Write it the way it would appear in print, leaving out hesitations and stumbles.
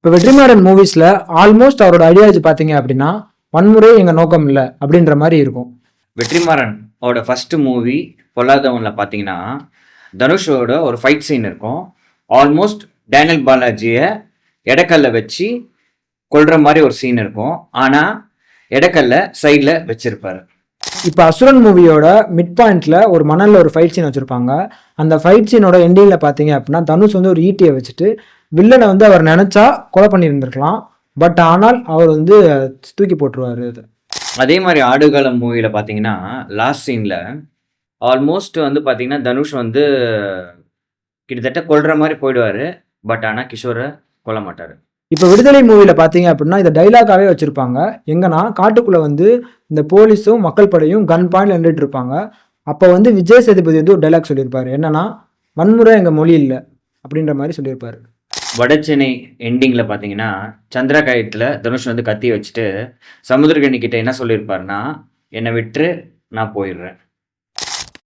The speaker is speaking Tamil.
இப்போ வெற்றிமாறன் மூவிஸ்ல ஆல்மோஸ்ட் அவரோட ஐடியாலஜி பார்த்தீங்க அப்படின்னா வன்முறை எங்க நோக்கம் இல்லை அப்படின்ற மாதிரி இருக்கும். வெற்றிமாறன் அவரோட ஃபர்ஸ்ட் மூவி பொல்லாதவன்ல பார்த்தீங்கன்னா தனுஷோட ஒரு ஃபைட் சீன் இருக்கும். ஆல்மோஸ்ட் டேனியல் பாலாஜியை எடக்கல்ல வச்சு கொல்ற மாதிரி ஒரு சீன் இருக்கும். ஆனால் எடக்கல்ல சைடில் வச்சிருப்பாரு. இப்போ அசுரன் மூவியோட மிட் பாயிண்ட்ல ஒரு மணல்ல ஒரு ஃபைட் சீன் வச்சிருப்பாங்க. அந்த ஃபைட் சீனோட எண்டிங்ல பார்த்தீங்க அப்படின்னா தனுஷ் வந்து ஒரு ஈட்டியை வச்சுட்டு வில்லனை வந்து அவர் நினைச்சா கொலை பண்ணியிருந்திருக்கலாம். பட் ஆனால் அவர் வந்து தூக்கி போட்டுருவாரு. அது அதே மாதிரி ஆடுகளம் மூவியில் பார்த்தீங்கன்னா லாஸ்ட் சீனில் ஆல்மோஸ்ட் வந்து பார்த்தீங்கன்னா தனுஷ் வந்து கிட்டத்தட்ட கொல்ற மாதிரி போயிடுவார். பட் ஆனால் கிஷோரை கொல்ல மாட்டார். இப்போ விடுதலை மூவில பார்த்தீங்க அப்படின்னா இதை டைலாக்காகவே வச்சிருப்பாங்க. எங்கன்னா காட்டுக்குள்ள வந்து இந்த போலீஸும் மக்கள் படையும் கன் பாயிண்ட் நின்றுட்டு இருப்பாங்க. அப்போ வந்து விஜய் சேதுபதி வந்து ஒரு டைலாக் சொல்லியிருப்பாரு. என்னன்னா வன்முறை எங்கள் மொழி இல்லை அப்படின்ற மாதிரி சொல்லியிருப்பாரு. வடச்சென்னை எண்டிங்கில் பார்த்தீங்கன்னா சந்திரா காயத்தில் தனுஷ் வந்து கத்தி வச்சுட்டு சமுத்திரகனி கிட்ட என்ன சொல்லியிருப்பாருன்னா, என்னை விட்டு நான் போயிடுறேன்.